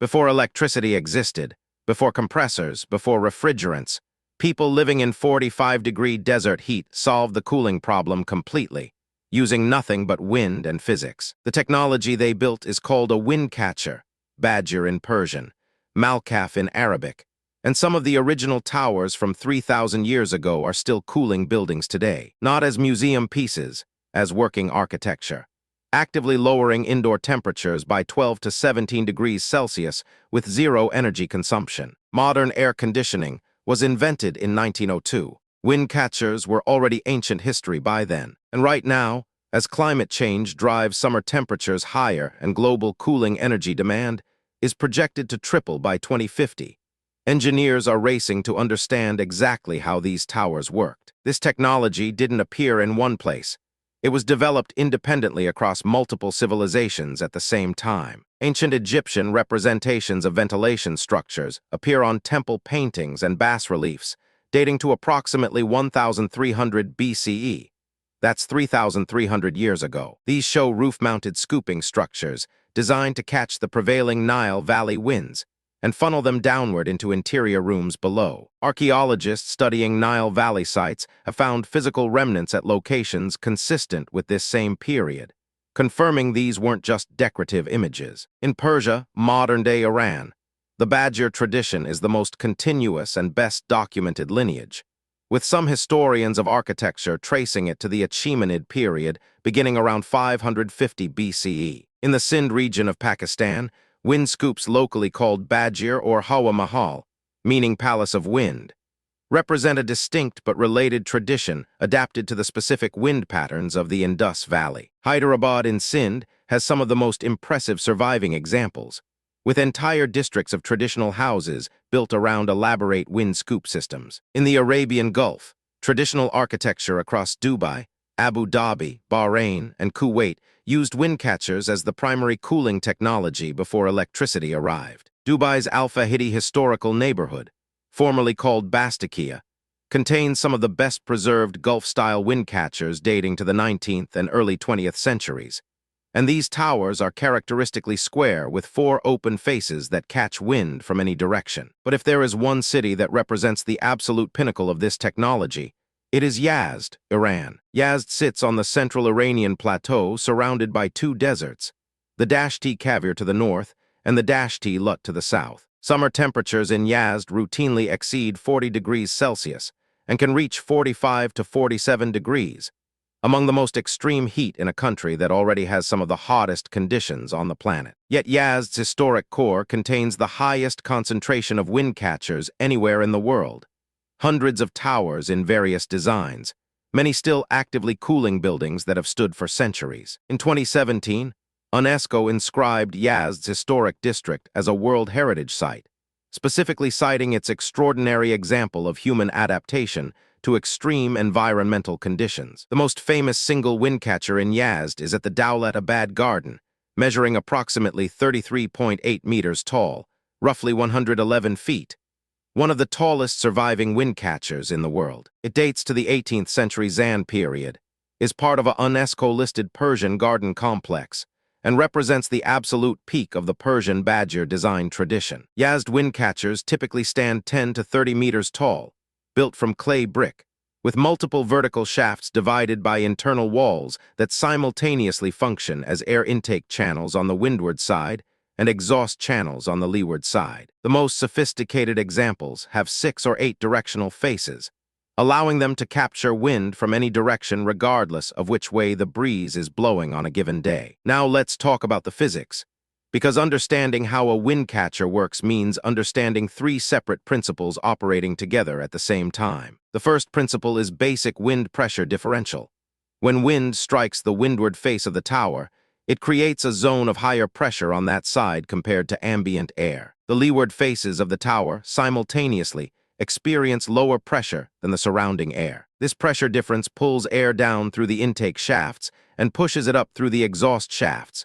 Before electricity existed, before compressors, before refrigerants, people living in 45-degree desert heat solved the cooling problem completely, using nothing but wind and physics. The technology they built is called a windcatcher, badger in Persian, malkaf in Arabic, and some of the original towers from 3,000 years ago are still cooling buildings today, not as museum pieces, as working architecture, actively lowering indoor temperatures by 12 to 17 degrees Celsius with zero energy consumption. Modern air conditioning was invented in 1902. Windcatchers were already ancient history by then, and right now, as climate change drives summer temperatures higher and global cooling energy demand is projected to triple by 2050, engineers are racing to understand exactly how these towers worked. This technology didn't appear in one place. It was developed independently across multiple civilizations at the same time. Ancient Egyptian representations of ventilation structures appear on temple paintings and bas-reliefs dating to approximately 1,300 BCE. That's 3,300 years ago. These show roof-mounted scooping structures designed to catch the prevailing Nile Valley winds and funnel them downward into interior rooms below. Archaeologists studying Nile Valley sites have found physical remnants at locations consistent with this same period, confirming these weren't just decorative images. In Persia, modern-day Iran, the badger tradition is the most continuous and best documented lineage, with some historians of architecture tracing it to the Achaemenid period beginning around 550 BCE. In the Sindh region of Pakistan, wind scoops, locally called badger or Hawa Mahal, meaning palace of wind, represent a distinct but related tradition adapted to the specific wind patterns of the Indus Valley. Hyderabad in Sindh has some of the most impressive surviving examples, with entire districts of traditional houses built around elaborate wind scoop systems. In the Arabian Gulf, traditional architecture across Dubai, Abu Dhabi, Bahrain, and Kuwait used windcatchers as the primary cooling technology before electricity arrived. Dubai's Al Fahidi historical neighborhood, formerly called Bastakia, contains some of the best-preserved Gulf-style windcatchers dating to the 19th and early 20th centuries, and these towers are characteristically square with 4 open faces that catch wind from any direction. But if there is one city that represents the absolute pinnacle of this technology, it is Yazd, Iran. Yazd sits on the central Iranian plateau surrounded by 2 deserts, the Dashti Kavir to the north and the Dashti Lut to the south. Summer temperatures in Yazd routinely exceed 40 degrees Celsius and can reach 45 to 47 degrees, among the most extreme heat in a country that already has some of the hottest conditions on the planet. Yet Yazd's historic core contains the highest concentration of windcatchers anywhere in the world. Hundreds of towers in various designs, many still actively cooling buildings that have stood for centuries. In 2017, UNESCO inscribed Yazd's historic district as a World Heritage Site, specifically citing its extraordinary example of human adaptation to extreme environmental conditions. The most famous single windcatcher in Yazd is at the Dawlat Abad Garden, measuring approximately 33.8 meters tall, roughly 111 feet, one of the tallest surviving windcatchers in the world. It dates to the 18th century Zand period, is part of a UNESCO-listed Persian garden complex, and represents the absolute peak of the Persian badger design tradition. Yazd windcatchers typically stand 10 to 30 meters tall, built from clay brick, with multiple vertical shafts divided by internal walls that simultaneously function as air intake channels on the windward side and exhaust channels on the leeward side. The most sophisticated examples have 6 or 8 directional faces, allowing them to capture wind from any direction regardless of which way the breeze is blowing on a given day. Now let's talk about the physics, because understanding how a windcatcher works means understanding 3 separate principles operating together at the same time. The first principle is basic wind pressure differential. When wind strikes the windward face of the tower, it creates a zone of higher pressure on that side compared to ambient air. The leeward faces of the tower simultaneously experience lower pressure than the surrounding air. This pressure difference pulls air down through the intake shafts and pushes it up through the exhaust shafts,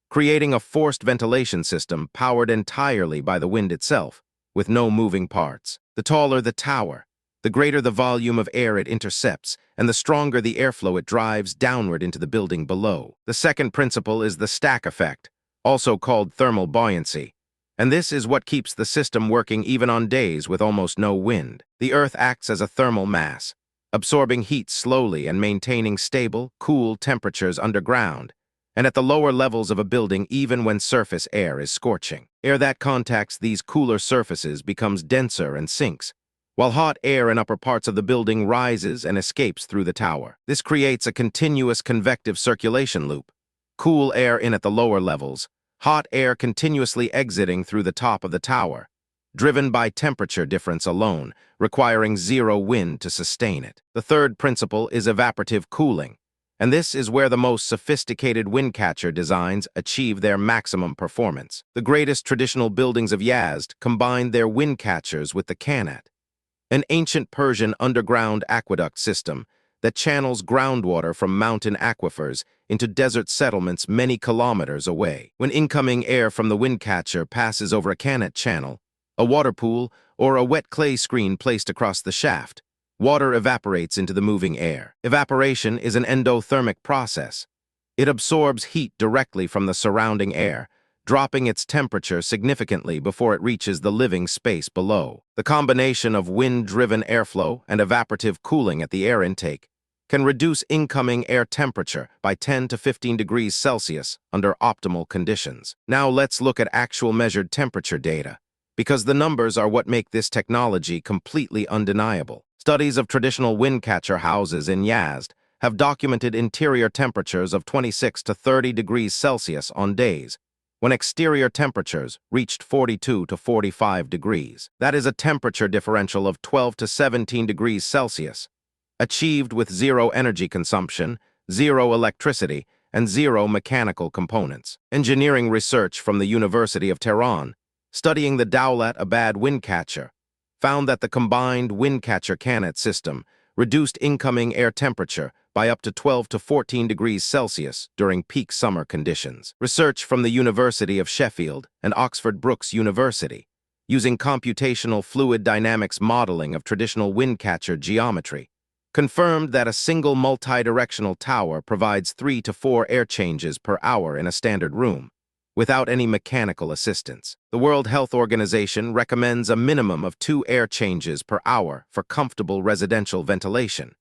creating a forced ventilation system powered entirely by the wind itself, with no moving parts. The taller the tower, the greater the volume of air it intercepts, and the stronger the airflow it drives downward into the building below. The second principle is the stack effect, also called thermal buoyancy. And this is what keeps the system working even on days with almost no wind. The Earth acts as a thermal mass, absorbing heat slowly and maintaining stable, cool temperatures underground, and at the lower levels of a building even when surface air is scorching. Air that contacts these cooler surfaces becomes denser and sinks, while hot air in upper parts of the building rises and escapes through the tower. This creates a continuous convective circulation loop. Cool air in at the lower levels, hot air continuously exiting through the top of the tower, driven by temperature difference alone, requiring zero wind to sustain it. The third principle is evaporative cooling, and this is where the most sophisticated windcatcher designs achieve their maximum performance. The greatest traditional buildings of Yazd combined their windcatchers with the Qanat, an ancient Persian underground aqueduct system that channels groundwater from mountain aquifers into desert settlements many kilometers away. When incoming air from the windcatcher passes over a Qanat channel, a water pool, or a wet clay screen placed across the shaft, water evaporates into the moving air. Evaporation is an endothermic process. It absorbs heat directly from the surrounding air, dropping its temperature significantly before it reaches the living space below. The combination of wind-driven airflow and evaporative cooling at the air intake can reduce incoming air temperature by 10 to 15 degrees Celsius under optimal conditions. Now let's look at actual measured temperature data, because the numbers are what make this technology completely undeniable. Studies of traditional windcatcher houses in Yazd have documented interior temperatures of 26 to 30 degrees Celsius on days when exterior temperatures reached 42 to 45 degrees. That is a temperature differential of 12 to 17 degrees Celsius, achieved with zero energy consumption, zero electricity, and zero mechanical components. Engineering research from the University of Tehran, studying the Dowlat Abad windcatcher, found that the combined windcatcher Qanat system reduced incoming air temperature by up to 12 to 14 degrees Celsius during peak summer conditions. Research from the University of Sheffield and Oxford Brookes University, using computational fluid dynamics modeling of traditional windcatcher geometry, confirmed that a single multi-directional tower provides 3 to 4 air changes per hour in a standard room, without any mechanical assistance. The World Health Organization recommends a minimum of 2 air changes per hour for comfortable residential ventilation.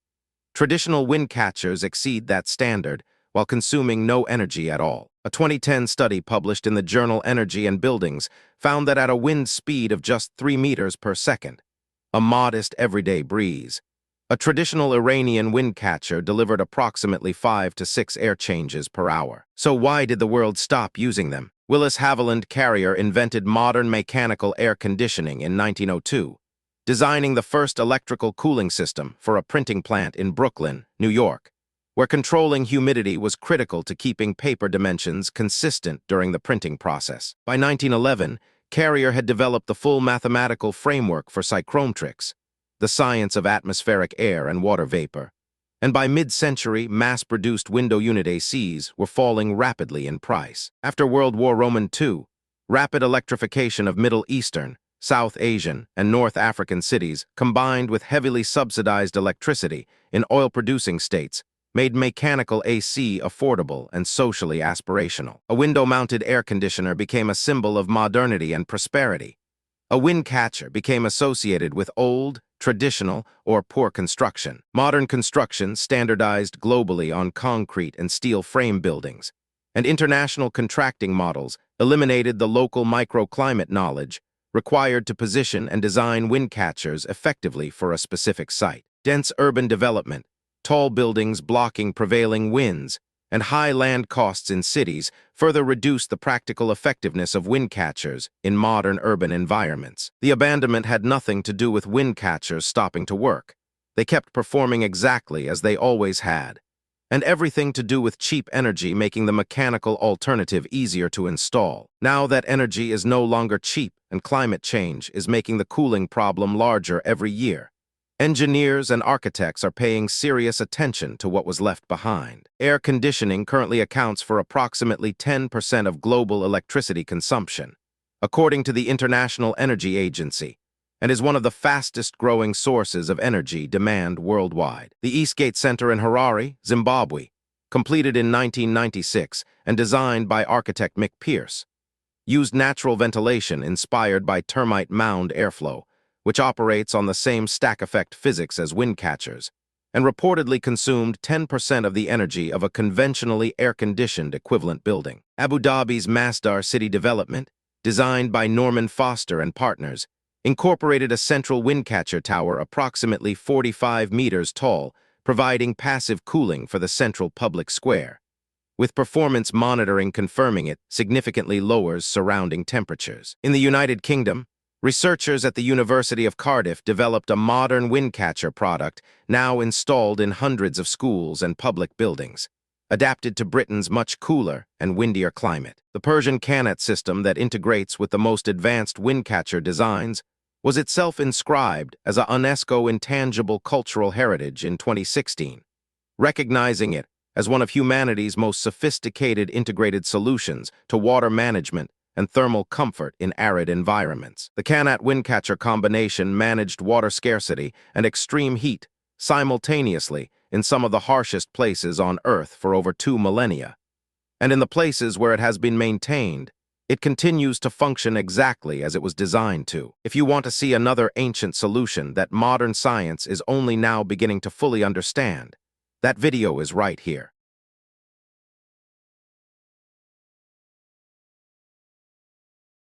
Traditional windcatchers exceed that standard while consuming no energy at all. A 2010 study published in the journal Energy and Buildings found that at a wind speed of just 3 meters per second, a modest everyday breeze, a traditional Iranian windcatcher delivered approximately 5 to 6 air changes per hour. So why did the world stop using them? Willis Haviland Carrier invented modern mechanical air conditioning in 1902, designing the first electrical cooling system for a printing plant in Brooklyn, New York, where controlling humidity was critical to keeping paper dimensions consistent during the printing process. By 1911, Carrier had developed the full mathematical framework for psychrometrics, the science of atmospheric air and water vapor, and by mid-century, mass-produced window unit ACs were falling rapidly in price. After World War II, rapid electrification of Middle Eastern, South Asian, and North African cities, combined with heavily subsidized electricity in oil-producing states, made mechanical AC affordable and socially aspirational. A window-mounted air conditioner became a symbol of modernity and prosperity. A windcatcher became associated with old, traditional, or poor construction. Modern construction standardized globally on concrete and steel frame buildings, and international contracting models eliminated the local microclimate knowledge required to position and design windcatchers effectively for a specific site. Dense urban development, tall buildings blocking prevailing winds, and high land costs in cities further reduced the practical effectiveness of windcatchers in modern urban environments. The abandonment had nothing to do with windcatchers stopping to work. They kept performing exactly as they always had, and everything to do with cheap energy making the mechanical alternative easier to install. Now that energy is no longer cheap and climate change is making the cooling problem larger every year, engineers and architects are paying serious attention to what was left behind. Air conditioning currently accounts for approximately 10% of global electricity consumption, according to the International Energy Agency, and is one of the fastest-growing sources of energy demand worldwide. The Eastgate Center in Harare, Zimbabwe, completed in 1996 and designed by architect Mick Pierce, used natural ventilation inspired by termite mound airflow, which operates on the same stack effect physics as windcatchers, and reportedly consumed 10% of the energy of a conventionally air-conditioned equivalent building. Abu Dhabi's Masdar City Development, designed by Norman Foster and partners, incorporated a central windcatcher tower approximately 45 meters tall, providing passive cooling for the central public square, with performance monitoring confirming it significantly lowers surrounding temperatures. In the United Kingdom, researchers at the University of Cardiff developed a modern windcatcher product now installed in hundreds of schools and public buildings, adapted to Britain's much cooler and windier climate. The Persian Canat system that integrates with the most advanced windcatcher designs was itself inscribed as a UNESCO Intangible Cultural Heritage in 2016, recognizing it as one of humanity's most sophisticated integrated solutions to water management and thermal comfort in arid environments. The Canat windcatcher combination managed water scarcity and extreme heat simultaneously in some of the harshest places on Earth for over 2 millennia. And in the places where it has been maintained, it continues to function exactly as it was designed to. If you want to see another ancient solution that modern science is only now beginning to fully understand, that video is right here.